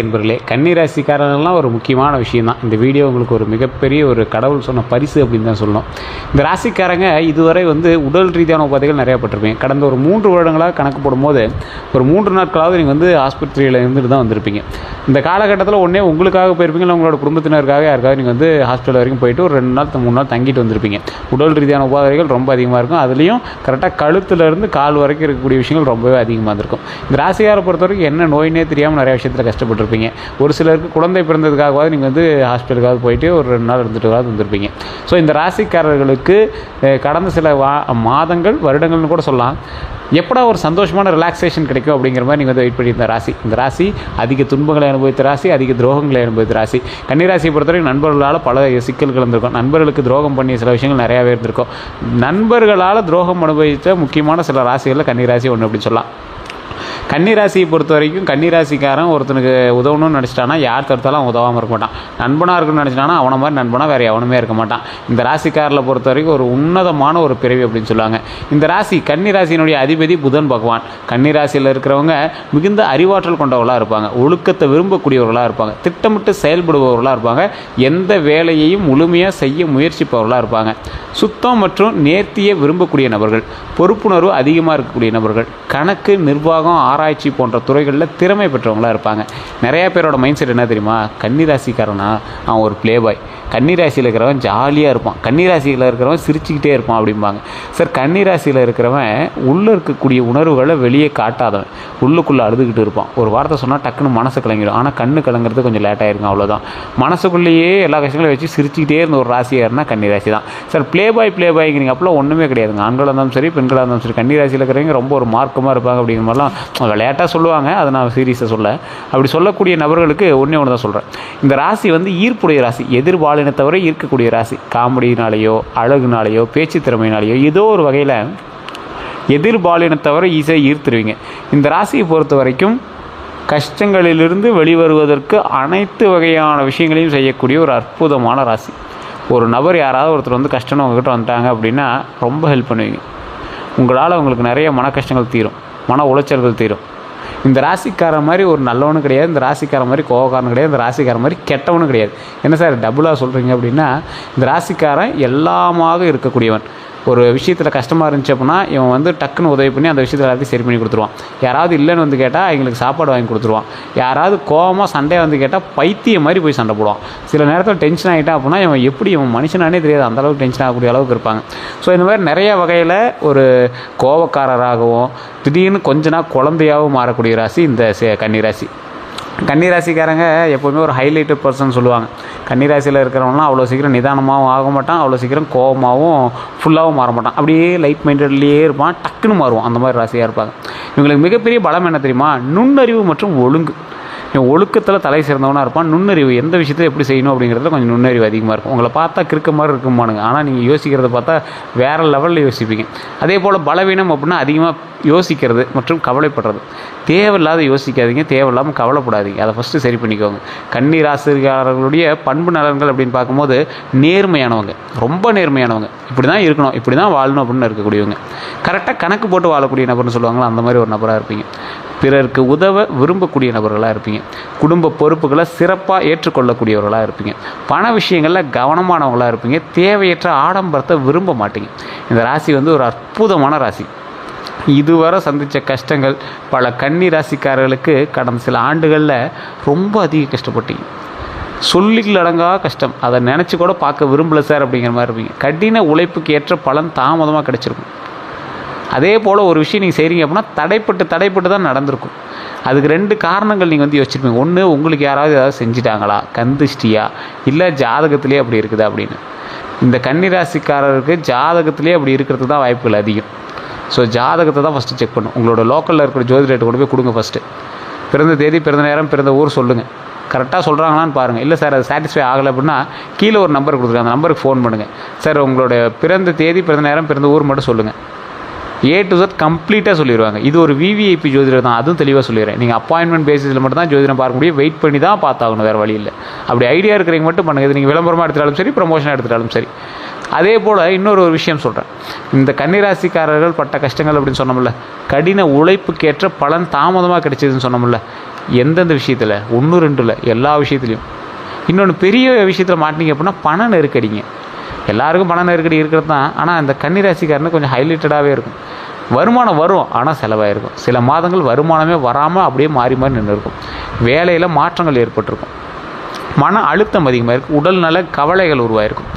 என்பர்களே, கன்னிராசிக்காரர்கள்லாம் ஒரு முக்கியமான விஷயம்தான். இந்த வீடியோ உங்களுக்கு ஒரு மிகப்பெரிய ஒரு கடவுள் சொன்ன பரிசு அப்படின்னு தான் சொல்லணும். இந்த ராசிக்காரங்க இதுவரை உடல் ரீதியான உபாதைகள் நிறையா பட்டிருப்பீங்க. கடந்த ஒரு 3 வருடங்களாக கணக்கு போடும்போது ஒரு 3 நாட்களாவது நீங்கள் ஆஸ்பத்திரியில் இருந்துட்டு தான் வந்திருப்பீங்க. இந்த காலகட்டத்தில் ஒன்றே உங்களுக்காக போயிருப்பீங்க, இல்லை உங்களோட குடும்பத்தினருக்காக யாருக்காவது நீங்கள் ஹாஸ்பிட்டல் வரைக்கும் போயிட்டு ஒரு 2 நாள் 3 நாள் தங்கிட்டு வந்திருப்பீங்க. உடல் ரீதியான உபாதைகள் ரொம்ப அதிகமாக இருக்கும். அதுலேயும் கரெக்டாக கழுத்துலேருந்து கால் வரைக்கும் இருக்கக்கூடிய விஷயங்கள் ரொம்பவே அதிகமாக இருந்திருக்கும். இந்த ராசிக்காரை பொறுத்த வரைக்கும் என்ன நோயினே தெரியாமல் நிறைய விஷயத்தில் கஷ்டப்பட்டிருப்பீங்க. ஒரு சிலருக்கு குழந்தை பிறந்ததுக்காகவாது நீங்கள் ஹாஸ்பிட்டலுக்காவது போயிட்டு ஒரு 2 நாள் இருந்துட்டு வந்திருப்பீங்க. ஸோ இந்த ராசிக்காரர்களுக்கு கடந்த சில மாதங்கள் வருடங்கள்னு கூட சொல்லலாம், எப்படா ஒரு சந்தோஷமான ரிலாக்ஸேஷன் கிடைக்கும் அப்படிங்கிற மாதிரி நீங்கள் வெயிட் பண்ணியிருந்த ராசி. இந்த ராசி அதிக துன்பங்களை அனுபவித்த ராசி, அதிக துரோகங்களை அனுபவித்த ராசி. கன்னிராசியை பொறுத்தவரைக்கும் நண்பர்களால் பல சிக்கல்கள் இருந்திருக்கும். நண்பர்களுக்கு துரோகம் பண்ணிய சில விஷயங்கள் நிறையாவே இருந்திருக்கும். நண்பர்களால் துரோகம் அனுபவித்த முக்கியமான சில ராசிகளில் கன்னிராசி ஒன்று அப்படின்னு சொல்லலாம். கன்னிராசியை பொறுத்த வரைக்கும் கன்னிராசிக்காரன் ஒருத்தனுக்கு உதவணும்னு நினச்சிட்டானா யார் தடுத்தாலும் அவன் உதவாமல் இருக்க மாட்டான். நண்பனாக இருக்குன்னு நினச்சிட்டானா அவனை மாதிரி நண்பனாக வேறு எவனுமே இருக்க மாட்டான். இந்த ராசிக்காரில் பொறுத்த வரைக்கும் ஒரு உன்னதமான ஒரு பிறவி அப்படின்னு சொல்லுவாங்க. இந்த ராசி கன்னிராசியினுடைய அதிபதி புதன் பகவான். கன்னிராசியில் இருக்கிறவங்க மிகுந்த அறிவாற்றல் கொண்டவர்களாக இருப்பாங்க, ஒழுக்கத்தை விரும்பக்கூடியவர்களாக இருப்பாங்க, திட்டமிட்டு செயல்படுபவர்களாக இருப்பாங்க, எந்த வேலையையும் முழுமையாக செய்ய முயற்சிப்பவர்களாக இருப்பாங்க, சுத்தம் மற்றும் நேர்த்தியை விரும்பக்கூடிய நபர்கள், பொறுப்புணர்வு அதிகமாக இருக்கக்கூடிய நபர்கள், கணக்கு நிர்வாகம் ஆராய்ச்சி போன்ற துறைகளில் திறமை பெற்றவங்களாக இருப்பாங்க. நிறையா பேரோட மைண்ட் செட் என்ன தெரியுமா, கன்னிராசிக்காரனா அவன் ஒரு ப்ளே பாய், கன்னிராசியில் இருக்கிறவன் ஜாலியாக இருப்பான், கன்னிராசியில் இருக்கிறவன் சிரிச்சுக்கிட்டே இருப்பான் அப்படிம்பாங்க. சார், கன்னிராசியில் இருக்கிறவன் உள்ளே இருக்கக்கூடிய உணர்வுகளை வெளியே காட்டாதவன், உள்ளுக்குள்ளே அழுதுகிட்டு இருப்பான். ஒரு வார்த்தை சொன்னால் டக்குன்னு மனசு கலங்கிடும், ஆனால் கண்ணு கலங்கிறது கொஞ்சம் லேட்டாக இருக்கும், அவ்வளோதான். மனசுக்குள்ளேயே எல்லா கஷ்டங்களையும் வச்சு சிரிச்சுக்கிட்டே இருந்த ஒரு ராசியாருன்னா கன்னிராசி தான். சார், ப்ளே பாய்ங்கிறீங்க, அப்போலாம் ஒன்றுமே கிடையாதுங்க. ஆண்களாக இருந்தாலும் சரி, பெண்களாக இருந்தாலும் சரி, கன்னிராசியில் இருக்கிறவங்க ரொம்ப ஒரு மார்க்கமாக இருப்பாங்க அப்படிங்கிற மாதிரிலாம் விளையாட்டாக சொல்லுவாங்க. அதை நான் சீரியஸாக சொல்ல, அப்படி சொல்லக்கூடிய நபர்களுக்கு ஒன்று தான் சொல்கிறேன். இந்த ராசி ஈர்ப்புடைய ராசி, எதிர்பாலினத்தவரை ஈர்க்கக்கூடிய ராசி. காமெடினாலேயோ அழகுனாலேயோ பேச்சு திறமையினாலேயோ ஏதோ ஒரு வகையில் எதிர்பாலினத்தவரை ஈஸியாக ஈர்த்துருவீங்க. இந்த ராசியை பொறுத்த வரைக்கும் கஷ்டங்களிலிருந்து வெளிவருவதற்கு அனைத்து வகையான விஷயங்களையும் செய்யக்கூடிய ஒரு அற்புதமான ராசி. ஒரு நபர் யாராவது ஒருத்தர் கஷ்டம்னு உங்ககிட்ட வந்துட்டாங்க அப்படின்னா ரொம்ப ஹெல்ப் பண்ணுவீங்க. உங்களால் உங்களுக்கு நிறைய மன கஷ்டங்கள் தீரும், மன உளைச்சல்கள் தீரும். இந்த ராசிக்காரன் மாதிரி ஒரு நல்லவனும் கிடையாது, இந்த ராசிக்காரன் மாதிரி கோவக்காரனும் கிடையாது, இந்த ராசிக்காரன் மாதிரி கெட்டவனும் கிடையாது. என்ன சார் டபுளாக சொல்கிறீங்க அப்படின்னா, இந்த ராசிக்காரன் எல்லாமாக இருக்கக்கூடியவன். ஒரு விஷயத்தில் கஷ்டமாக இருந்துச்சு அப்படின்னா இவன் டக்குன்னு உதவி பண்ணி அந்த விஷயத்தில் எல்லாத்தையும் சரி பண்ணி கொடுத்துருவான். யாராவது இல்லைன்னு கேட்டால் எங்களுக்கு சாப்பாடு வாங்கி கொடுத்துருவான். யாராவது கோவமாக சண்டையாக கேட்டால் பைத்தியம் மாதிரி போய் சண்டை போடுவான். சில நேரத்தில் டென்ஷன் ஆகிட்டான் அப்படின்னா இவன் மனுஷனானே தெரியாது, அந்தளவுக்கு டென்ஷன் ஆகக்கூடிய அளவுக்கு இருப்பாங்க. ஸோ இந்த மாதிரி நிறைய வகையில் ஒரு கோவக்காரராகவும் திடீர்னு கொஞ்ச நாள் குழந்தையாகவும் மாறக்கூடிய ராசி இந்த கன்னிராசி. கன்னிராசிக்காரங்க எப்போவுமே ஒரு ஹைலைட்டட் பர்சன் சொல்லுவாங்க. கன்னிராசியில் இருக்கிறவங்களாம் அவ்வளோ சீக்கிரம் நிதானமாகவும் ஆக மாட்டான், அவ்வளோ சீக்கிரம் கோபமாகவும் ஃபுல்லாகவும் மாற மாட்டான். அப்படியே லைட் மைண்டட்லேயே இருப்பான், டக்குன்னு மாறுவான். அந்த மாதிரி ராசியாக இருப்பாங்க. இவங்களுக்கு மிகப்பெரிய பலம் என்ன தெரியுமா, நுண்ணறிவு மற்றும் ஒழுங்கு. ஒழுக்கத்தில் தலை சிறந்தவனாக இருப்பான். நுண்ணறிவு, எந்த விஷயத்தை எப்படி செய்யணும் அப்படிங்கிறதுல கொஞ்சம் நுண்ணறிவு அதிகமாக இருக்கும். உங்களை பார்த்தா கிறுக்க மாதிரி இருக்குமானுங்க, ஆனால் நீங்கள் யோசிக்கிறத பார்த்தா வேறு லெவலில் யோசிப்பீங்க. அதே போல் பலவீனம் அப்படின்னா அதிகமாக யோசிக்கிறது மற்றும் கவலைப்படுறது. தேவையில்லாத யோசிக்காதீங்க, தேவையில்லாமல் கவலைப்படாதீங்க. அதை ஃபஸ்ட்டு சரி பண்ணிக்கோங்க. கன்னிராசிக்காரர்களுடைய பண்பு நலன்கள் அப்படின்னு பார்க்கும்போது நேர்மையானவங்க, ரொம்ப நேர்மையானவங்க, இப்படி தான் இருக்கணும், இப்படி தான் வாழணும் அப்படின்னு இருக்கக்கூடியவங்க. கரெக்டாக கணக்கு போட்டு வாழக்கூடிய நபர்னு சொல்லுவாங்களா, அந்த மாதிரி ஒரு நபராக இருப்பீங்க. பிறருக்கு உதவ விரும்பக்கூடிய நபர்களாக இருப்பீங்க. குடும்ப பொறுப்புகளை சிறப்பாக ஏற்றுக்கொள்ளக்கூடியவர்களாக இருப்பீங்க. பண விஷயங்களில் கவனமானவங்களாக இருப்பீங்க. தேவையற்ற ஆடம்பரத்தை விரும்ப மாட்டீங்க. இந்த ராசி ஒரு அற்புதமான ராசி. இதுவரை சந்தித்த கஷ்டங்கள் பல கன்னி ராசிக்காரர்களுக்கு கடந்த சில ஆண்டுகளில் ரொம்ப அதிக கஷ்டப்பட்டீங்க. சொல்லிகள் அடங்கா கஷ்டம், அதை நினச்சி கூட பார்க்க விரும்பலை சார் அப்படிங்கிற மாதிரி இருப்பீங்க. கடின உழைப்புக்கு ஏற்ற பலன் தாமதமாக கிடைச்சிருக்கும். அதே போல் ஒரு விஷயம் நீங்கள் செய்கிறீங்க அப்படின்னா தடைப்பட்டு தான் நடந்திருக்கும். அதுக்கு 2 காரணங்கள் நீங்கள் யோசிச்சிருப்பீங்க. ஒன்று, உங்களுக்கு யாராவது ஏதாவது செஞ்சிட்டாங்களா, கந்திஷ்டியா, இல்லை ஜாதகத்திலே அப்படி இருக்குதா அப்படின்னு. இந்த கன்னிராசிக்காரருக்கு ஜாதகத்திலே அப்படி இருக்கிறது தான் வாய்ப்புகள் அதிகம். ஸோ ஜாதகத்தை தான் ஃபஸ்ட்டு செக் பண்ணும். உங்களோட லோக்கலில் இருக்கிற ஜோதிடத்தை கொண்டு போய் கொடுங்க. ஃபஸ்ட்டு பிறந்த தேதி, பிறந்த நேரம், பிறந்த ஊர் சொல்லுங்கள். கரெக்டாக சொல்கிறாங்களான்னு பாருங்கள். இல்லை சார் அது சாட்டிஸ்ஃபை ஆகலை அப்படின்னா கீழே ஒரு நம்பர் கொடுத்துருங்க, அந்த நம்பருக்கு ஃபோன் பண்ணுங்கள். சார் உங்களோட பிறந்த தேதி, பிறந்த நேரம், பிறந்த ஊர் மட்டும் சொல்லுங்கள். A to Z கம்ப்ளீட்டாக சொல்லிடுவாங்க. இது ஒரு விவிஐபி ஜோதிடர் தான், அதுவும் தெளிவாக சொல்லிடுறேன். நீங்கள் அப்பாயின்மெண்ட் பேசிஸில் மட்டும் தான் ஜோதிடம் பார்க்க முடியும், வெயிட் பண்ணி தான் பார்த்தாகணும், வேறு வழி இல்லை. அப்படி ஐடியா இருக்கிறவங்க மட்டும் பண்ணுங்கள். இது நீங்கள் விளம்பரமாக எடுத்துட்டாலும் சரி, ப்ரமோஷனாக எடுத்துட்டாலும் சரி. அதே போல் இன்னொரு விஷயம் சொல்கிறேன். இந்த கன்னிராசிக்காரர்கள் பட்ட கஷ்டங்கள் அப்படின்னு சொன்னோம்ல, கடின உழைப்புக்கேற்ற பலன் தாமதமாக கிடைச்சதுன்னு சொன்னோம்ல, எந்தெந்த விஷயத்தில், 1 2 இல்லை, எல்லா விஷயத்துலையும். இன்னொன்று பெரிய விஷயத்தில் மாட்டினீங்க அப்படின்னா பண நெருக்கடிங்க. எல்லாருக்கும் பண நெருக்கடி இருக்கிறது தான். ஆனால் இந்த கன்னிராசிக்காரனுக்கு கொஞ்சம் ஹைலைட்டடாகவே இருக்கும். வருமானம் வரும், ஆனால் செலவாயிருக்கும். சில மாதங்கள் வருமானமே வராமல் அப்படியே மாறி மாறி நின்று இருக்கும். வேலையில் மாற்றங்கள் ஏற்பட்டிருக்கும். மன அழுத்தம் அதிகமாக இருக்கும். உடல் நல கவலைகள் உருவாயிருக்கும்.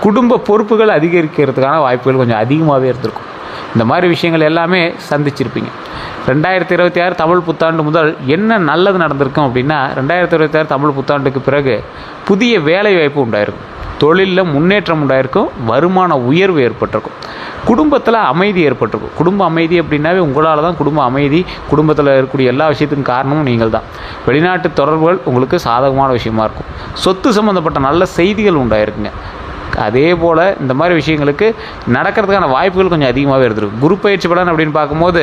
குடும்ப பொறுப்புகள் அதிகரிக்கிறதுக்கான வாய்ப்புகள் கொஞ்சம் அதிகமாகவே இருந்திருக்கும். இந்த மாதிரி விஷயங்கள் எல்லாமே சந்திச்சிருப்பீங்க. 2026 தமிழ் புத்தாண்டு முதல் என்ன நல்லது நடந்திருக்கும் அப்படின்னா, 2026 தமிழ் புத்தாண்டுக்கு பிறகு புதிய வேலை வாய்ப்பு உண்டாயிருக்கும். தொழிலில் முன்னேற்றம் உண்டாயிருக்கும். வருமான உயர்வு ஏற்பட்டிருக்கும். குடும்பத்தில் அமைதி ஏற்பட்டிருக்கும். குடும்ப அமைதி அப்படின்னாவே உங்களால் தான் குடும்ப அமைதி, குடும்பத்தில் இருக்கக்கூடிய எல்லா விஷயத்துக்கும் காரணமும் நீங்கள் தான். வெளிநாட்டு தொடர்புகள் உங்களுக்கு சாதகமான விஷயமா இருக்கும். சொத்து சம்மந்தப்பட்ட நல்ல செய்திகள் உண்டாயிருக்குங்க. அதே போல் இந்த மாதிரி விஷயங்களுக்கு நடக்கிறதுக்கான வாய்ப்புகள் கொஞ்சம் அதிகமாகவே இருந்திருக்கும். குரு பயிற்சி பலன் அப்படின்னு பார்க்கும்போது,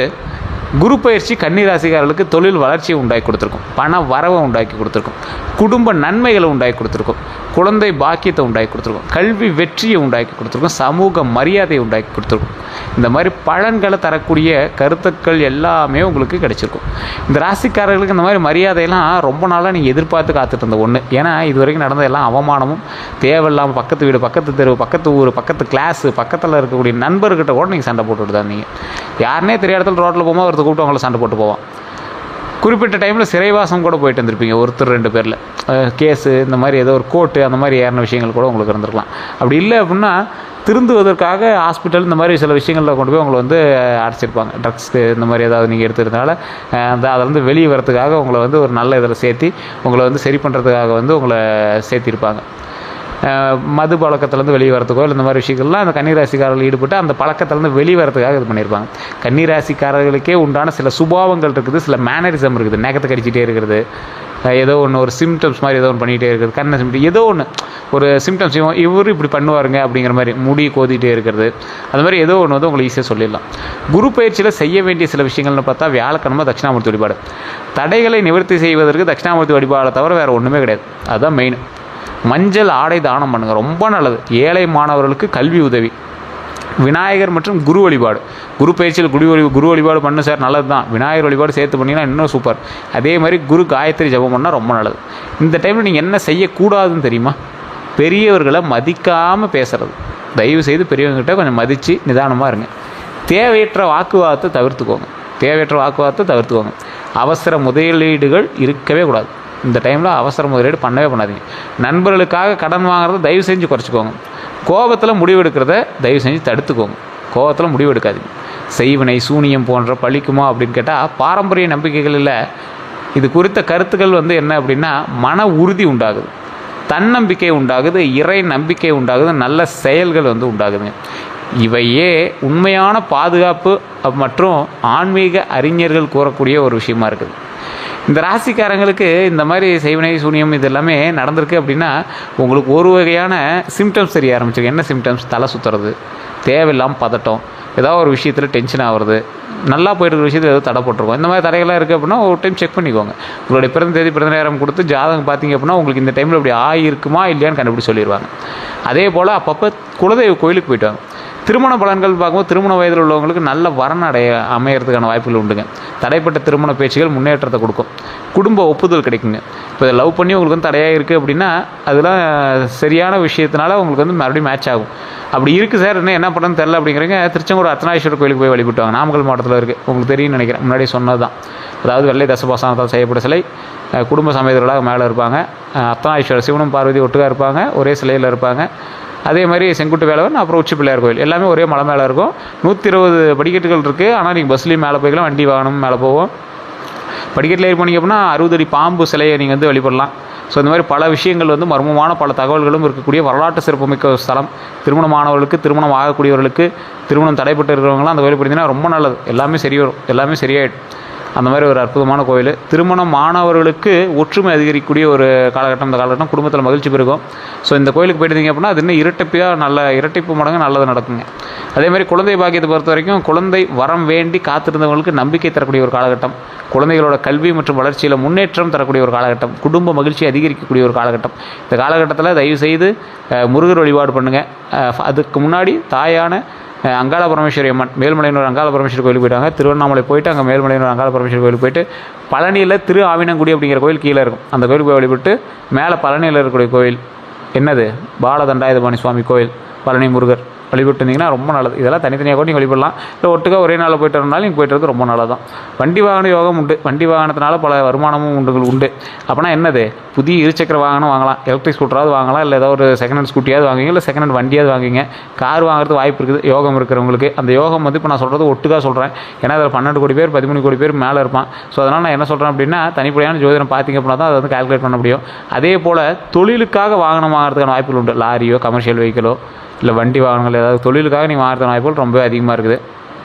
குரு பயிற்சி கன்னிராசிக்காரர்களுக்கு தொழில் வளர்ச்சியை உண்டாக்கி கொடுத்துருக்கும். பண வரவை உண்டாக்கி கொடுத்துருக்கும். குடும்ப நன்மைகளை உண்டாக்கி கொடுத்துருக்கும். குழந்தை பாக்கியத்தை உண்டாக்கி கொடுத்துருக்கும். கல்வி வெற்றியை உண்டாக்கி கொடுத்துருக்கும். சமூக மரியாதையை உண்டாக்கி கொடுத்துருக்கும். இந்த மாதிரி பலன்களை தரக்கூடிய கருத்துக்கள் எல்லாமே உங்களுக்கு கிடைச்சிருக்கும். இந்த ராசிக்காரர்களுக்கு இந்த மாதிரி மரியாதையெல்லாம் ரொம்ப நாளாக நீங்கள் எதிர்பார்த்து காத்துட்டு இருந்த ஒன்று. ஏன்னா இது வரைக்கும் நடந்த எல்லாம் அவமானமும் தேவையில்லாமல் பக்கத்து வீடு, பக்கத்து தெரு, பக்கத்து ஊர், பக்கத்து கிளாஸு, பக்கத்தில் இருக்கக்கூடிய நண்பர்கிட்ட கூட நீங்கள் சண்டை போட்டுட்டு தான் நீங்கள். யாருனே தெரியாத இடத்துல ரோட்டில் போகும்போது ஒருத்தர் கூப்பிட்டு அவங்கள சண்டை போட்டு போவான். குறிப்பிட்ட டைமில் சிறைவாசம் கூட போயிட்டு வந்திருப்பீங்க. ஒருத்தர் 2 பேரில் கேஸு, இந்த மாதிரி ஏதோ ஒரு கோர்ட்டு, அந்த மாதிரி ஏறின விஷயங்கள் கூட உங்களுக்கு இருந்திருக்கலாம். அப்படி இல்லை அப்படின்னா திருந்துவதற்காக ஹாஸ்பிட்டல் இந்த மாதிரி சில விஷயங்களில் கொண்டு போய் உங்களை வந்து அடைச்சிருப்பாங்க. ட்ரக்ஸு இந்த மாதிரி ஏதாவது நீங்கள் எடுத்துக்கிறதுனால அதிலேருந்து வெளியே வரதுக்காக உங்களை வந்து ஒரு நல்ல இதில் சேர்த்தி உங்களை வந்து சரி பண்ணுறதுக்காக வந்து உங்களை சேர்த்திருப்பாங்க. மது பழக்கத்துலேருந்து வெளியே வரத்துக்கோ இல்லை இந்த மாதிரி விஷயங்கள்லாம் அந்த கன்னிராசிக்காரர்கள் ஈடுபட்டு அந்த பழக்கத்துலேருந்து வெளியே வரதுக்காக இது பண்ணியிருப்பாங்க. கன்னிராசிக்காரர்களுக்கே உண்டான சில சுபாவங்கள் இருக்குது, சில மேனரிசம் இருக்குது. நகத்தை கடிச்சிட்டே இருக்கிறது, ஏதோ ஒன்று ஒரு சிம்டம்ஸ் மாதிரி ஏதோ ஒன்று பண்ணிகிட்டே இருக்கிறது, கண்ணை சிம்டம் ஏதோ ஒன்று ஒரு சிம்டம்ஸ் இவர் இப்படி பண்ணுவாருங்க அப்படிங்கிற மாதிரி முடி கோதிகிட்டே இருக்கிறது, அது மாதிரி ஏதோ ஒன்று வந்து உங்களுக்கு ஈஸியாக சொல்லிடலாம். குரு பயிற்சியில் செய்ய வேண்டிய சில விஷயங்கள்னு பார்த்தா வியாழக்கிழமை தட்சிணாமூர்த்தி வழிபாடு. தடைகளை நிவர்த்தி செய்வதற்கு தட்சிணாமூர்த்தி வழிபாடை தவிர வேறு ஒன்றுமே கிடையாது. அதுதான் மெயின். மஞ்சள் ஆடை தானம் பண்ணுங்கள், ரொம்ப நல்லது. ஏழை மாணவர்களுக்கு கல்வி உதவி. விநாயகர் மற்றும் குரு வழிபாடு. குரு பயிற்சியில் குரு வழிபாடு பண்ணு சார், நல்லது தான். விநாயகர் வழிபாடு சேர்த்து பண்ணிங்கன்னா இன்னும் சூப்பர். அதே மாதிரி குரு காயத்ரி ஜபம் பண்ணால் ரொம்ப நல்லது. இந்த டைமில் நீங்கள் என்ன செய்யக்கூடாதுன்னு தெரியுமா? பெரியவர்களை மதிக்காமல் பேசுகிறது. தயவுசெய்து பெரியவங்ககிட்ட கொஞ்சம் மதித்து நிதானமாக இருங்க. தேவையற்ற வாக்குவாதத்தை தவிர்த்துக்கோங்க. அவசர முதலீடுகள் இருக்கவே கூடாது. இந்த டைமில் அவசர முதலீடு பண்ணவே பண்ணாதீங்க. நண்பர்களுக்காக கடன் வாங்குறத தயவு செஞ்சு குறைச்சிக்கோங்க. கோபத்தில் முடிவெடுக்கிறத தயவு செஞ்சு தடுத்துக்கோங்க. கோபத்தில் முடிவெடுக்காதீங்க. செய்வினை சூனியம் போன்ற பழிக்குமா அப்படின்னு கேட்டால் பாரம்பரிய நம்பிக்கைகளில் இது குறித்த கருத்துக்கள் வந்து என்ன அப்படின்னா, மன உறுதி உண்டாகுது, தன்னம்பிக்கை உண்டாகுது, இறை நம்பிக்கை உண்டாகுது, நல்ல செயல்கள் வந்து உண்டாகுதுங்க. இவையே உண்மையான பாதுகாப்பு மற்றும் ஆன்மீக அறிஞர்கள் கூறக்கூடிய ஒரு விஷயமா இருக்குது. இந்த ராசிக்காரங்களுக்கு இந்த மாதிரி செய்வினை சூனியம் இது எல்லாமே நடந்திருக்கு அப்படின்னா உங்களுக்கு ஒரு வகையான சிம்டம்ஸ் தெரிய ஆரம்பிச்சிருக்கு. என்ன சிம்டம்ஸ்? தலை சுற்றுறது, தேவையில்லாமல் பதட்டம், ஏதாவது ஒரு விஷயத்தில் டென்ஷன் ஆகிறது, நல்லா போயிட்டு விஷயத்தில் ஏதோ தடை போட்டிருக்கோம். இந்த மாதிரி தடைகள்லாம் இருக்குது அப்படின்னா ஒரு டைம் செக் பண்ணிக்கோங்க. உங்களுடைய பிறந்த தேதி பிறந்த நேரம் கொடுத்து ஜாதகம் பார்த்தீங்க அப்படின்னா உங்களுக்கு இந்த டைமில் இப்படி ஆகிருக்குமா இல்லையான்னு கண்டுபிடிச்சி சொல்லிடுவாங்க. அதே போல் அப்பப்போ குலதெய்வ கோயிலுக்கு போயிட்டு வாங்க. திருமண பலன்கள் பார்க்கும்போது திருமண வயதில் உள்ளவங்களுக்கு நல்ல வரன் அமையறதுக்கான வாய்ப்புகள் உண்டுங்க. தடைப்பட்ட திருமண பேச்சுகள் முன்னேற்றத்தை கொடுக்கும். குடும்ப ஒப்புதல் கிடைக்குங்க. இப்போ இதை லவ் பண்ணி உங்களுக்கு வந்து தடையாக இருக்குது அப்படின்னா அதெல்லாம் சரியான விஷயத்தினால உங்களுக்கு வந்து மறுபடியும் மேட்ச் ஆகும். அப்படி இருக்குது சார், என்ன பண்ணுறதுன்னு தெரில அப்படிங்கிறீங்க, திருச்செங்கோடு அர்த்தநாரீஸ்வரர் கோயிலுக்கு போய் வழிபட்டுவாங்க. நாமக்கல் மாவட்டத்தில் இருக்குது, உங்களுக்கு தெரியும்னு நினைக்கிறேன். முன்னாடி சொன்னது தான். அதாவது வெள்ளை தசபாசனத்தால் செய்யப்பட்ட சிலை, குடும்ப சமேதர்களாக மேலே இருப்பாங்க. அர்த்தநாரீஸ்வரர் சிவனும் பார்வதி ஒட்டுக்காக இருப்பாங்க, ஒரே சிலையில் இருப்பாங்க. அதே மாதிரி செங்குட்டு வேலவன், அப்புறம் உச்சி பிள்ளையார் கோயில் எல்லாமே ஒரே மலை மேலே இருக்கும். 120 படிக்கட்டுகள் இருக்குது. ஆனால் நீங்கள் பஸ்லேயும் மேலே போய்க்கலாம், வண்டி வாகனம் மேலே போவோம். படிக்கட்டில் ஏறி போனீங்க அப்படின்னா 60 அடி பாம்பு சிலையை நீங்கள் வந்து வழிபடலாம். ஸோ இந்த மாதிரி பல விஷயங்கள் வந்து மர்மமான பல தகவல்களும் இருக்கக்கூடிய வரலாற்று சிறப்புமிக்க ஸ்தலம். திருமணமானவர்களுக்கு, திருமணம் ஆகக்கூடியவர்களுக்கு, திருமணம் தடைப்பட்டு இருக்கிறவங்களாம் அந்த கோயில் போயிருந்தீங்கன்னா ரொம்ப நல்லது. எல்லாமே சரி வரும், எல்லாமே சரியாயிடும். அந்த மாதிரி ஒரு அற்புதமான கோயில். திருமணம் மாணவர்களுக்கு ஒற்றுமை அதிகரிக்கக்கூடிய ஒரு காலகட்டம். இந்த காலகட்டம் குடும்பத்தில் மகிழ்ச்சி பெருகும். ஸோ இந்த கோயிலுக்கு போயிட்டீங்க அப்படின்னா அது இன்னும் இரட்டிப்பு மடங்கு நல்லது நடக்குங்க. அதே மாதிரி குழந்தை பாக்கியத்தை பொறுத்த வரைக்கும் குழந்தை வரம் வேண்டி காத்திருந்தவங்களுக்கு நம்பிக்கை தரக்கூடிய ஒரு காலகட்டம். குழந்தைகளோட கல்வி மற்றும் வளர்ச்சியில் முன்னேற்றம் தரக்கூடிய ஒரு காலகட்டம். குடும்ப மகிழ்ச்சி அதிகரிக்கக்கூடிய ஒரு காலகட்டம். இந்த காலகட்டத்தில் தயவுசெய்து முருகர் வழிபாடு பண்ணுங்கள். அதுக்கு முன்னாடி தாயான அங்காள பரமேஸ்வரி அம்மன் மேல்மலையனூர் அங்காள பரமேஸ்வரி கோயிலுக்கு போயிட்டாங்க. திருவண்ணாமலை போயிட்டு அங்கே மேல்மலையனூர் அங்காள பரமேஸ்வரி கோயிலுக்கு போயிட்டு பழனியில் திரு ஆவினங்குடி அப்படிங்கிற கோயில் கீழே இருக்கும். அந்த கோயிலுக்கு போய் வழிபட்டு மேலே பழனியில் இருக்கக்கூடிய கோயில் என்னது பாலதண்டாயுதபாணி சுவாமி கோயில், பழனி முருகர் வழிபட்டு இருந்தீங்கன்னா ரொம்ப நல்லது. இதெல்லாம் தனித்தனியாக கூட நீங்கள் வழிபடலாம். இல்லை ஒட்டுக்காக ஒரே நாளில் போய்ட்டு வரனாலும் நீங்கள் போய்ட்டு வரது ரொம்ப நல்லது தான். வண்டி வாகன யோகம் உண்டு. வண்டி வாகனத்தினால பல வருமானமும் உண்டு. அப்படின்னா என்னது, புதிய இருசக்கர வாகனம் வாங்கலாம், எலக்ட்ரிக் ஸ்கூட்டராவது வாங்கலாம், இல்லை ஏதாவது ஒரு செகண்ட் ஹேண்ட் ஸ்கூட்டியாவது வாங்குவீங்க, இல்லை செகண்ட் ஹேண்ட் வண்டியாவது வாங்குவீங்க. கார் வாங்குறது வாய்ப்பு இருக்குது யோகம் இருக்கிறவங்களுக்கு. அந்த யோகம் இப்போ நான் சொல்கிறது ஒட்டுக்காக சொல்கிறேன். ஏன்னா அதில் 12 கோடி பேர் 13 கோடி பேர் மேலே இருப்பான். ஸோ அதனால் நான் என்ன சொல்கிறேன் அப்படின்னா, தனிப்படையான ஜோதிடம் பார்த்திங்க அப்படின்னா தான் அதை கால்குலேட் பண்ண முடியும். அதே போல் தொழிலுக்காக வாகனம் வாங்குறதுக்கான வாய்ப்புகள் உண்டு. லாரியோ கமர்ஷியல் வெஹிக்கிளோ இல்லை வண்டி வாகனங்கள் ஏதாவது தொழிலுக்காக நீங்கள் வாங்குறதுக்கான வாய்ப்புகள் ரொம்ப அதிகமாக இருக்குது.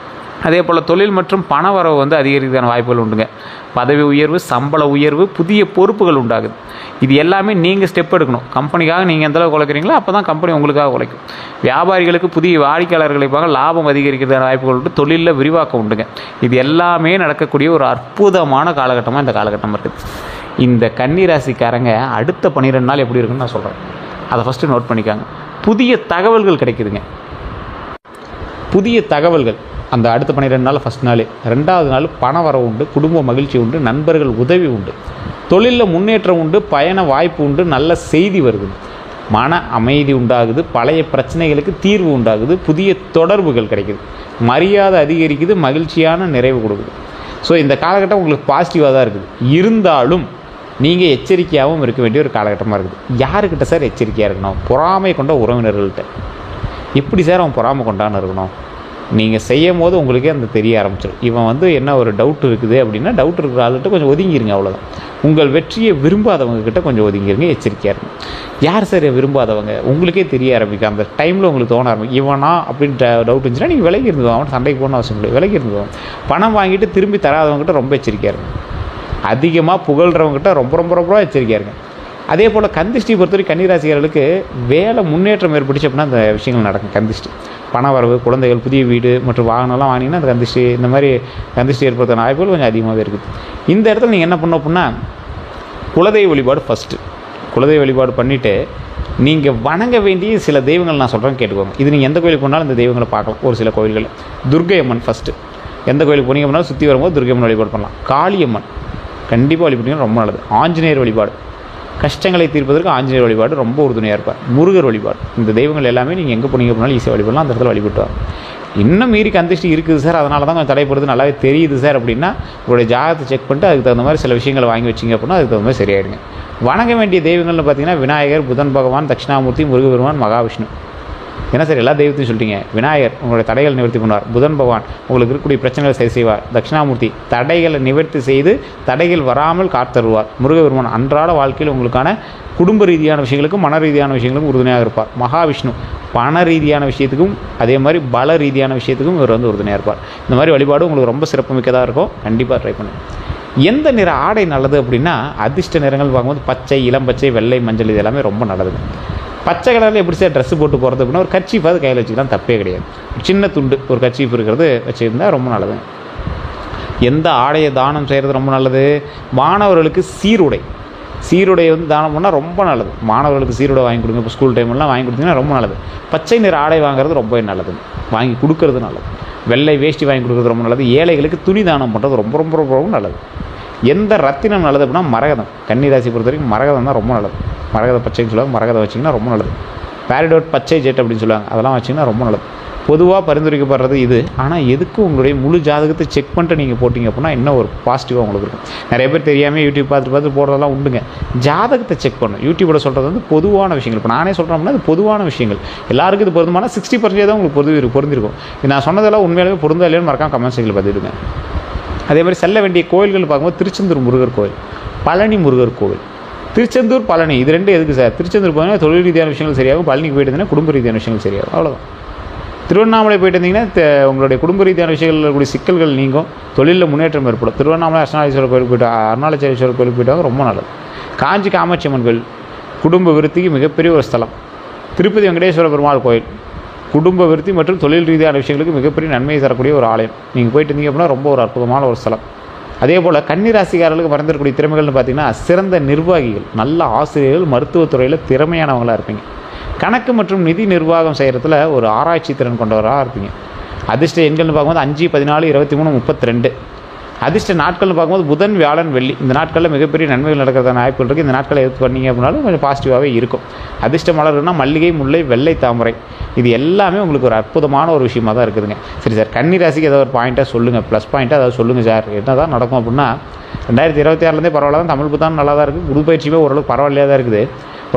அதே போல் தொழில் மற்றும் பண வரவு அதிகரிக்கிறதுக்கான வாய்ப்புகள் உண்டுங்க. பதவி உயர்வு, சம்பள உயர்வு, புதிய பொறுப்புகள் உண்டாகுது. இது எல்லாமே நீங்கள் ஸ்டெப் எடுக்கணும். கம்பெனிக்காக நீங்கள் எந்தளவுக்கு உழைக்கிறீங்களோ அப்போ தான் கம்பெனி உங்களுக்காக உழைக்கும். வியாபாரிகளுக்கு புதிய வாடிக்கையாளர்களை பார்க்க லாபம் அதிகரிக்கிறதுக்கான வாய்ப்புகள் உண்டு. தொழிலில் விரிவாக்கம் உண்டுங்க. இது எல்லாமே நடக்கக்கூடிய ஒரு அற்புதமான காலகட்டமாக இந்த காலகட்டம் இருக்குது. இந்த கன்னி ராசிக்காரங்க அடுத்த 12 நாள் எப்படி இருக்குன்னு நான் சொல்கிறேன். அதை ஃபஸ்ட்டு நோட் பண்ணிக்காங்க. புதிய தகவல்கள் கிடைக்குதுங்க. புதிய தகவல்கள் அந்த அடுத்த 12 நாள் ஃபஸ்ட் நாள். 2வது நாள் பண வரவு உண்டு, குடும்ப மகிழ்ச்சி உண்டு, நண்பர்கள் உதவி உண்டு, தொழிலில் முன்னேற்றம் உண்டு, பயண வாய்ப்பு உண்டு, நல்ல செய்தி வருது, மன அமைதி உண்டாகுது, பழைய பிரச்சனைகளுக்கு தீர்வு உண்டாகுது, புதிய தொடர்புகள் கிடைக்குது, மரியாதை அதிகரிக்குது, மகிழ்ச்சியான நிறைவு கொடுக்குது. ஸோ இந்த காலகட்டம் உங்களுக்கு பாசிட்டிவாக தான் இருக்குது. இருந்தாலும் நீங்கள் எச்சரிக்கையாகவும் இருக்க வேண்டிய ஒரு காலகட்டமாக இருக்குது. யாருக்கிட்ட சார் எச்சரிக்கையாக இருக்கணும்? பொறாமை கொண்ட உறவினர்கள்ட்ட. எப்படி சார் அவன் பொறாமை கொண்டான்னு இருக்கணும்? நீங்கள் செய்யும் போது உங்களுக்கே அந்த தெரிய ஆரம்பிச்சிடும். இவன் என்ன ஒரு டவுட் இருக்குது அப்படின்னா, டவுட் இருக்கிற ஆளுகிட்ட கொஞ்சம் ஒதுங்கிருங்க, அவ்வளோதான். உங்கள் வெற்றியை விரும்பாதவங்க கிட்ட கொஞ்சம் ஒதுங்கிருங்க, எச்சரிக்கையாக இருக்கும். யார் சார் விரும்பாதவங்க? உங்களுக்கே தெரிய ஆரம்பிக்கும். அந்த டைமில் உங்களுக்கு தோண ஆரம்பிக்கும், இவனா அப்படின்ற டவுட் இருந்துச்சுன்னா நீங்கள் விலகி இருந்துவோம். அவன் சண்டைக்கு போகணும்னு அவசியம் இல்லை, விலகி இருந்துவோம். பணம் வாங்கிட்டு திரும்பி தராதவங்ககிட்ட ரொம்ப எச்சரிக்கையாக இருக்கும். அதிகமாக புகழ்கிறவங்ககிட்ட ரொம்ப ரொம்ப ரொம்ப எச்சரிக்கையாக இருங்க. அதே போல் கந்திஷ்டி பொறுத்தவரை கன்னிராசிக்காரர்களுக்கு வேலை முன்னேற்றம் ஏற்பட்டுச்சு அப்படின்னா அந்த விஷயங்கள் நடக்கும். கந்திஷ்டி, பண வரவு, குழந்தைகள், புதிய வீடு மற்றும் வாகனம்லாம் வாங்கினீங்கன்னா அந்த கந்திஷ்டி, இந்த மாதிரி கந்திஷ்டி ஏற்படுத்தின வாய்ப்புகள் கொஞ்சம் அதிகமாகவே இருக்குது. இந்த இடத்துல நீங்கள் என்ன பண்ணணும் அப்படின்னா, குலதெய்வ வழிபாடு ஃபஸ்ட்டு. குலதெய்வ வழிபாடு பண்ணிவிட்டு நீங்கள் வணங்க வேண்டிய சில தெய்வங்கள் நான் சொல்கிறேன், கேட்டுக்கோங்க. இது நீங்கள் எந்த கோயிலுக்கு போனாலும் இந்த தெய்வங்களை பார்க்கலாம். ஒரு சில கோயில்கள் துர்க்கை அம்மன் ஃபஸ்ட்டு. எந்த கோயிலுக்கு போனீங்க அப்படின்னா சுற்றி வரும்போது துர்க்கை அம்மன் வழிபாடு பண்ணலாம். காளியம்மன் கண்டிப்பாக வழிபட்டிங்கன்னா ரொம்ப நல்லது. ஆஞ்சநேயர் வழிபாடு, கஷ்டங்களை தீர்ப்பதற்கு ஆஞ்சநேயர் வழிபாடு ரொம்ப உறுதுணையாக இருப்பார். முருகர் வழிபாடு, இந்த தெய்வங்கள் எல்லாமே நீங்கள் எங்கே போனீங்க அப்படின்னாலும் ஈஸியாக வழிபடலாம். அந்த இடத்துல வழிபட்டுவாங்க. இன்னும் மீறி கந்திஷ்டி இருக்குது சார், அதனால தான் கொஞ்சம் தடைப்படுது, நல்லாவே தெரியுது சார் அப்படின்னா உங்களுடைய ஜாதகத்தை செக் பண்ணிட்டு அதுக்கு தகுந்த மாதிரி சில விஷயங்களை வாங்கி வச்சிங்க அப்படின்னா அதுக்கு தகுந்த மாதிரி சரியாயிடுங்க. வணங்க வேண்டிய தெய்வங்கள்னு பார்த்தீங்கன்னா விநாயகர், புதன் பகவான், தட்சிணாமூர்த்தி, முருகபெருமான், மகாவிஷ்ணு. என்ன சார் எல்லா தெய்வத்தையும் சொல்லிட்டீங்க? விநாயகர் உங்களுடைய தடைகளை நிவர்த்தி பண்ணுவார். புதன் பகவான் உங்களுக்கு இருக்கக்கூடிய பிரச்சனைகளை சரி செய்வார். தட்சிணாமூர்த்தி தடைகளை நிவர்த்தி செய்து தடைகள் வராமல் காத்தருவார். முருகபெருமான் அன்றாட வாழ்க்கையில் உங்களுக்கான குடும்ப ரீதியான விஷயங்களுக்கும் மன ரீதியான விஷயங்களுக்கும் உறுதுணையாக இருப்பார். மகாவிஷ்ணு பண ரீதியான விஷயத்துக்கும் அதே மாதிரி பல ரீதியான விஷயத்துக்கும் இவர் உறுதுணையாக இருப்பார். இந்த மாதிரி வழிபாடு உங்களுக்கு ரொம்ப சிறப்புமிக்கதாக இருக்கும். கண்டிப்பாக ட்ரை பண்ணுங்கள். எந்த நிற ஆடை நல்லது அப்படின்னா, அதிர்ஷ்ட நிறங்கள் பார்க்கும்போது பச்சை, இளம் பச்சை, வெள்ளை, மஞ்சள், இது எல்லாமே ரொம்ப நல்லது. பச்சை கலரில் எப்படி சார் ட்ரெஸ்ஸு போட்டு போகிறது அப்படின்னா, ஒரு கர்ச்சீஃபாவது கையில் வச்சுக்கலாம், தப்பே கிடையாது. சின்ன துண்டு ஒரு கர்ச்சீஃப் இருக்கிறது வச்சுருந்தால் ரொம்ப நல்லது. எந்த ஆடையை தானம் செய்கிறது ரொம்ப நல்லது? மாணவர்களுக்கு சீருடை தானம் பண்ணால் ரொம்ப நல்லது. மாணவர்களுக்கு சீருடை வாங்கி கொடுங்க. இப்போ ஸ்கூல் டைம்லாம் வாங்கி கொடுத்தீங்கன்னா ரொம்ப நல்லது. பச்சை நிற ஆடை வாங்குறது ரொம்ப நல்லது, வாங்கி கொடுக்கறது நல்லது. வெள்ளை வேஷ்டி வாங்கி கொடுக்குறது ரொம்ப நல்லது. ஏழைகளுக்கு துணி தானம் பண்ணுறது ரொம்ப ரொம்ப ரொம்ப நல்லது. எந்த ரத்தினம் நல்லது அப்படின்னா மரகதம். கன்னிராசி பொறுத்த வரைக்கும் மரகதம் தான் ரொம்ப நல்லது. மரகத பச்சைன்னு சொல்லுவாங்க, மரகதம் வச்சிங்கன்னா ரொம்ப நல்லது. பேரடோட் பச்சை ஜெட் அப்படின்னு சொல்லுவாங்க, அதெல்லாம் வச்சிங்கன்னா ரொம்ப நல்லது. பொதுவாக பரிந்துரைக்கப்படுறது இது. ஆனால் எதுக்கு உங்களுடைய முழு ஜாதகத்தை செக் பண்ணிட்டு நீங்கள் போட்டிங்க அப்படின்னா இன்னும் ஒரு பாசிட்டிவாக உங்களுக்கு இருக்கும். நிறைய பேர் தெரியாமல் யூடியூப் பார்த்து போடுறதெல்லாம் உண்டுங்க. ஜாதகத்தை செக் பண்ணணும். யூடியூபோட சொல்கிறது பொதுவான விஷயங்கள். இப்போ நானே சொல்கிறோம்னா அது பொதுவான விஷயங்கள். எல்லாருக்கும் இது பொருந்துமான 60% தான் உங்களுக்கு பொருந்திருக்கும். நான் சொன்னதெல்லாம் உண்மையாலுமே பொருந்தா இல்லைன்னு மறக்காம கமெண்ட் செக்ஷனில் பார்த்துடுங்க. அதே மாதிரி செல்ல வேண்டிய கோயில்கள் பார்க்கும்போது திருச்செந்தூர் முருகர் கோவில், பழனி முருகர் கோவில். திருச்செந்தூர், பழனி இது ரெண்டும் எதுக்கு சார்? திருச்செந்தூர் போனீங்கன்னா தொழில் ரீதியான விஷயங்கள் சரியாகும். பழனிக்கு போயிட்டு இருந்தீங்கன்னா குடும்ப ரீதியான விஷயங்கள் சரியாகும், அவ்வளோதான். திருவண்ணாமலை போயிட்டு இருந்தீங்கன்னா உங்களுடைய குடும்ப ரீதியான விஷயங்கள் கூடிய சிக்கல்கள் நீங்கும், தொழிலில் முன்னேற்றம் ஏற்படும். திருவண்ணாமலை அருணாச்சலேஸ்வரர் கோயிலுக்கு போய்ட்டு அருணாச்சலேஸ்வரர் கோயிலுக்கு போய்ட்டாங்க, ரொம்ப நல்லது. காஞ்சி காமாட்சி அம்மன் கோயில் குடும்ப விருத்திக்கு மிகப்பெரிய ஒரு ஸ்தலம். திருப்பதி வெங்கடேஸ்வர பெருமாள் கோயில் குடும்ப விருத்தி மற்றும் தொழில் ரீதியான விஷயங்களுக்கு மிகப்பெரிய நன்மையை தரக்கூடிய ஒரு ஆலயம். நீங்கள் போயிட்டு இருந்தீங்க அப்படின்னா ரொம்ப ஒரு அற்புதமான ஒரு ஸ்தலம். அதே போல் கன்னிராசிக்காரர்களுக்கு மறந்துடக்கூடிய திறமைகள்னு பார்த்தீங்கன்னா, சிறந்த நிர்வாகிகள், நல்ல ஆசிரியர்கள், மருத்துவத்துறையில் திறமையானவங்களாக இருப்பீங்க. கணக்கு மற்றும் நிதி நிர்வாகம் செய்கிறதுல ஒரு ஆராய்ச்சி திறன் கொண்டவராக இருப்பீங்க. அதிர்ஷ்ட எண்கள்னு பார்க்கும்போது 5, 14, 23, 32. அதிர்ஷ்ட நாட்கள்னு பார்க்கும்போது புதன், வியாழன், வெள்ளி. இந்த நாட்களில் மிகப்பெரிய நன்மைகள் நடக்கிறதான வாய்ப்புகள் இருக்குது. இந்த நாட்களை எடுத்து பண்ணீங்க அப்படின்னாலும் கொஞ்சம் பாசிட்டிவாகவே இருக்கும். அதிர்ஷ்ட மலர்னா மல்லிகை, முல்லை, வெள்ளை தாமரை. இது எல்லாமே உங்களுக்கு ஒரு அற்புதமான ஒரு விஷயமாக தான் இருக்குதுங்க. சரி சார், கன்னி ராசிக்கு ஏதாவது ஒரு பாயிண்ட்டாக சொல்லுங்கள், ப்ளஸ் பாயிண்ட்டாக ஏதாவது சொல்லுங்கள் சார், என்ன தான் நடக்கும் அப்படின்னா 2026 பரவாயில்ல தான். தமிழ் புத்தாண்டு நல்லா தான் இருக்குது. குரு பயிற்சியுமே ஓரளவுக்கு பரவாயில்லையாக தான் இருக்குது.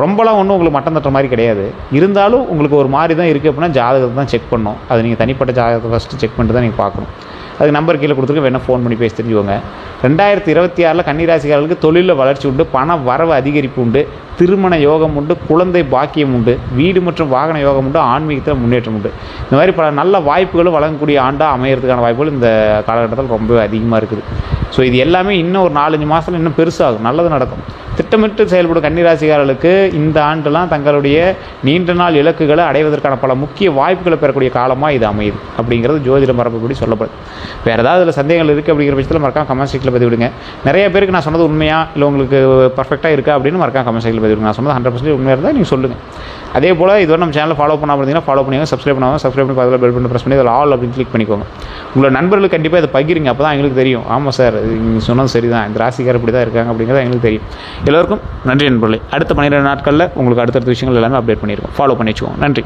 ரொம்பலாம் ஒன்றும் உங்களுக்கு மட்டம் தட்டுற மாதிரி கிடையாது. இருந்தாலும் உங்களுக்கு ஒரு மாதிரி தான் இருக்குது அப்படின்னா ஜாதகத்தை தான் செக் பண்ணணும். அது நீங்கள் தனிப்பட்ட ஜாதகத்தை ஃபஸ்ட்டு செக் பண்ணிட்டு தான் நீங்கள் பார்க்கணும். அதுக்கு நம்பர் கீழே கொடுத்துருக்க, வேணால் ஃபோன் பண்ணி பேசி தெரிஞ்சுக்கோங்க. 2026 கன்னிராசிக்காரர்களுக்கு தொழிலில் வளர்ச்சி உண்டு, பண வரவு அதிகரிப்பு உண்டு, திருமண யோகம் உண்டு, குழந்தை பாக்கியம் உண்டு, வீடு மற்றும் வாகன யோகம் உண்டு, ஆன்மீகத்தில் முன்னேற்றம் உண்டு. இந்த மாதிரி பல நல்ல வாய்ப்புகளும் வழங்கக்கூடிய ஆண்டாக அமையறதுக்கான வாய்ப்புகள் இந்த காலகட்டத்தில் ரொம்பவே அதிகமாக இருக்குது. ஸோ இது எல்லாமே இன்னும் ஒரு 4-5 மாதத்தில் இன்னும் பெருசாகும், நல்லது நடக்கும். திட்டமிட்டு செயல்படும் கன்னிராசிக்காரர்களுக்கு இந்த ஆண்டுலாம் தங்களுடைய நீண்ட நாள் இலக்குகளை அடைவதற்கான பல முக்கிய வாய்ப்புகளை பெறக்கூடிய காலமாக இது அமையுது அப்படிங்கிறது ஜோதிட மரபுப்படி சொல்லப்படுது. வேறு ஏதாவது அதில் சந்தேகங்கள் இருக்குது அப்படிங்கிற பட்சத்தில் மறக்காம கமெண்ட் செக்ஷனில் பதிவு விடுங்க. நிறைய பேருக்கு நான் சொன்னது உண்மையா இல்லை உங்களுக்கு பர்ஃபெக்டாக இருக்கா அப்படின்னு மறக்காம கமெண்ட் செக்ஷனில் பதிவு விடுங்க. நான் சொன்னது 100% உண்மையாக இருந்தால் நீங்கள் சொல்லுங்கள். அதே போல் இதுவரை நம்ம சேனலை ஃபாலோ பண்ணாமல் இருந்தீங்கன்னா ஃபாலோ பண்ணிக்கோங்க, சப்ஸ்கிரைப் பண்ணி அதில் பெல் பண்ணி ப்ரெஸ் பண்ணி அதில் ஆல் அப்படின்னு கிளிக் பண்ணிக்கோங்க. உங்களோட நண்பர்களுக்கு கண்டிப்பாக இதை பகிருங்க, அப்போ தான் எங்களுக்கு தெரியும். ஆமாம் சார், நீங்கள் சொன்னது சரி தான், இந்த ராசிக்காரர் இப்படி தான் இருக்காங்க அப்படிங்கிறது எங்களுக்கு தெரியும். எல்லோருக்கும் நன்றி நண்பர்களே. அடுத்த 12 நாட்களில் உங்களுக்கு அடுத்தடுத்த விஷயங்கள் எல்லாமே அப்டேட் பண்ணியிருக்கோம். ஃபாலோ பண்ணி வச்சுக்கோங்க. நன்றி.